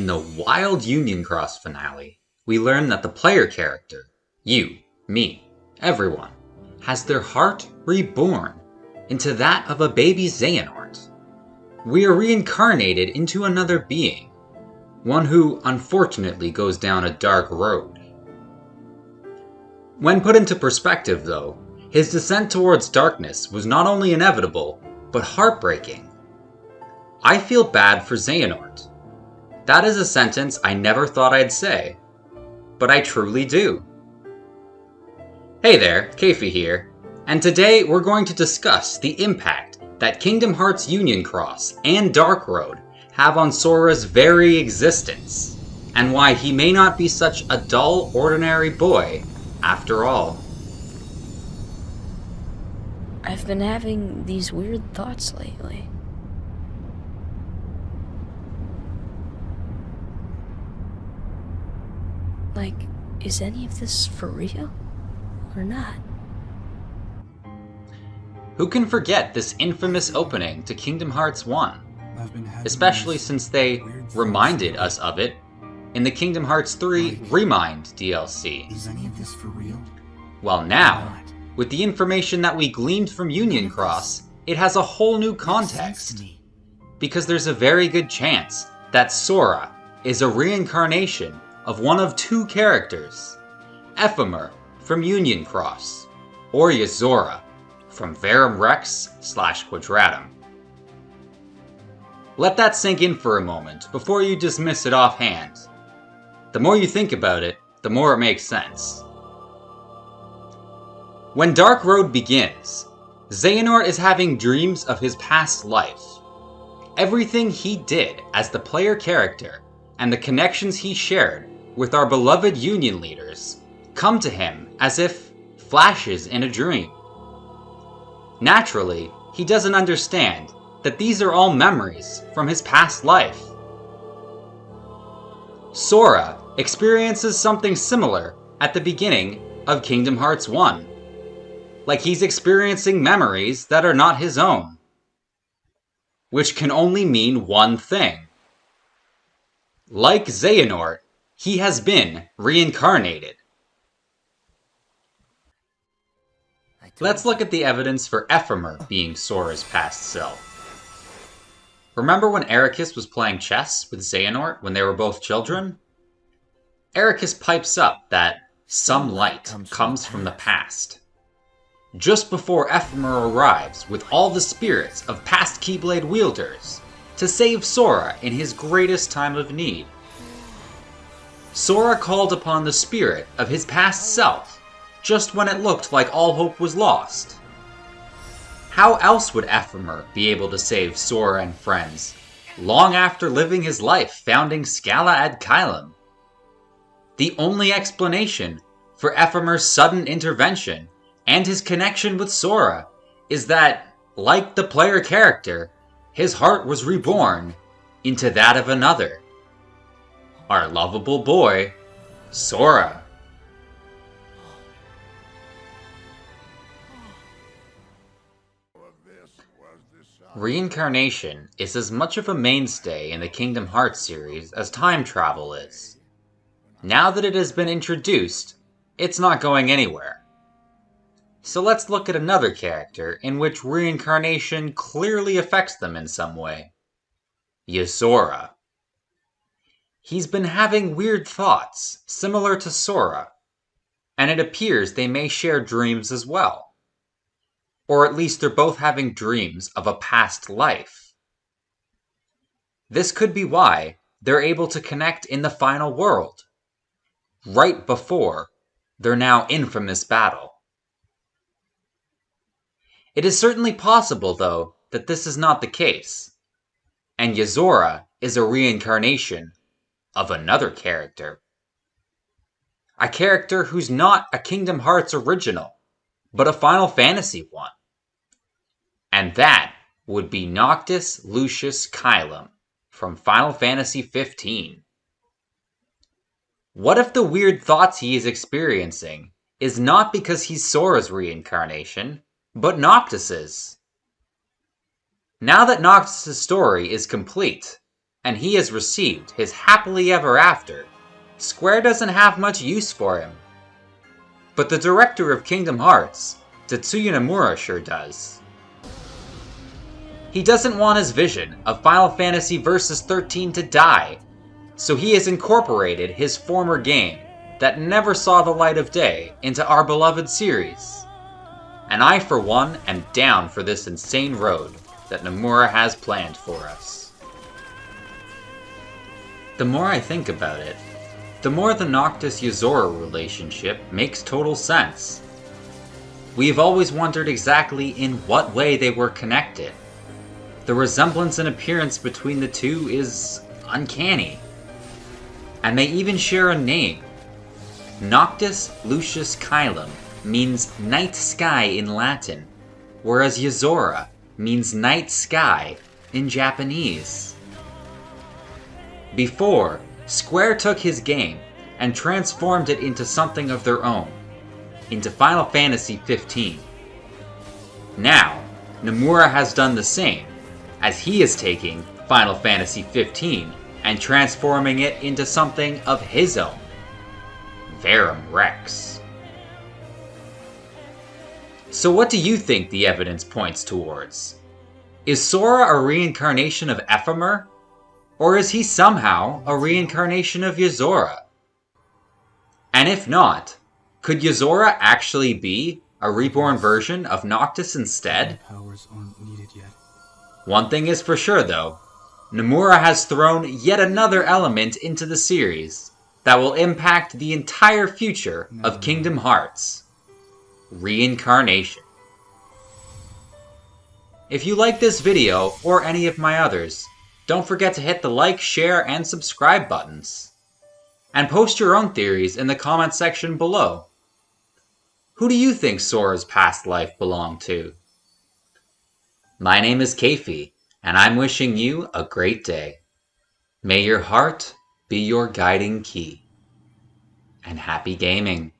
In the Wild Union Cross finale, we learn that the player character, you, me, everyone, has their heart reborn into that of a baby Xehanort. We are reincarnated into another being, one who unfortunately goes down a dark road. When put into perspective though, his descent towards darkness was not only inevitable, but heartbreaking. I feel bad for Xehanort. That is a sentence I never thought I'd say, but I truly do. Hey there, Keifi here, and today we're going to discuss the impact that Kingdom Hearts Union Cross and Dark Road have on Sora's very existence, and why he may not be such a dull, ordinary boy after all. I've been having these weird thoughts lately. Like, is any of this for real? Or not? Who can forget this infamous opening to Kingdom Hearts 1? Especially since they reminded us of it in the Kingdom Hearts 3 Remind DLC. Is any of this for real? Well now, with the information that we gleaned from Union Cross, it has a whole new context. Because there's a very good chance that Sora is a reincarnation of one of two characters, Ephemer from Union Cross, or Yozora from Verum Rex / Quadratum. Let that sink in for a moment before you dismiss it offhand. The more you think about it, the more it makes sense. When Dark Road begins, Xehanort is having dreams of his past life. Everything he did as the player character and the connections he shared with our beloved Union leaders come to him as if flashes in a dream. Naturally, he doesn't understand that these are all memories from his past life. Sora experiences something similar at the beginning of Kingdom Hearts 1. Like he's experiencing memories that are not his own. Which can only mean one thing. Like Xehanort, he has been reincarnated. Let's look at the evidence for Ephemer being Sora's past self. Remember when Ericus was playing chess with Xehanort when they were both children? Ericus pipes up that some light comes from the past. Just before Ephemer arrives with all the spirits of past Keyblade wielders to save Sora in his greatest time of need. Sora called upon the spirit of his past self just when it looked like all hope was lost. How else would Ephemer be able to save Sora and friends long after living his life founding Scala ad Caelum? The only explanation for Ephemer's sudden intervention and his connection with Sora is that, like the player character, his heart was reborn into that of another. Our lovable boy, Sora. Reincarnation is as much of a mainstay in the Kingdom Hearts series as time travel is. Now that it has been introduced, it's not going anywhere. So let's look at another character in which reincarnation clearly affects them in some way. Yozora. He's been having weird thoughts, similar to Sora, and it appears they may share dreams as well. Or at least they're both having dreams of a past life. This could be why they're able to connect in the final world, right before their now infamous battle. It is certainly possible, though, that this is not the case, and Yozora is a reincarnation of another character. A character who's not a Kingdom Hearts original, but a Final Fantasy one. And that would be Noctis Lucius Caelum from Final Fantasy 15. What if the weird thoughts he is experiencing is not because he's Sora's reincarnation, but Noctis's? Now that Noctis' story is complete, and he has received his happily ever after, Square doesn't have much use for him. But the director of Kingdom Hearts, Tetsuya Nomura, sure does. He doesn't want his vision of Final Fantasy Versus 13 to die, so he has incorporated his former game that never saw the light of day into our beloved series. And I, for one, am down for this insane road that Nomura has planned for us. The more I think about it, the more the Noctis-Yozora relationship makes total sense. We've always wondered exactly in what way they were connected. The resemblance in appearance between the two is uncanny. And they even share a name. Noctis Lucius Caelum means night sky in Latin, whereas Yozora means night sky in Japanese. Before, Square took his game and transformed it into something of their own, into Final Fantasy XV. Now, Nomura has done the same, as he is taking Final Fantasy XV and transforming it into something of his own. Verum Rex. So what do you think the evidence points towards? Is Sora a reincarnation of Ephemer? Or is he somehow a reincarnation of Yozora? And if not, could Yozora actually be a reborn version of Noctis instead? Powers aren't needed yet. One thing is for sure though, Nomura has thrown yet another element into the series that will impact the entire future of Kingdom Hearts. Reincarnation. If you like this video or any of my others, don't forget to hit the like, share, and subscribe buttons. And post your own theories in the comment section below. Who do you think Sora's past life belonged to? My name is Keifi, and I'm wishing you a great day. May your heart be your guiding key. And happy gaming.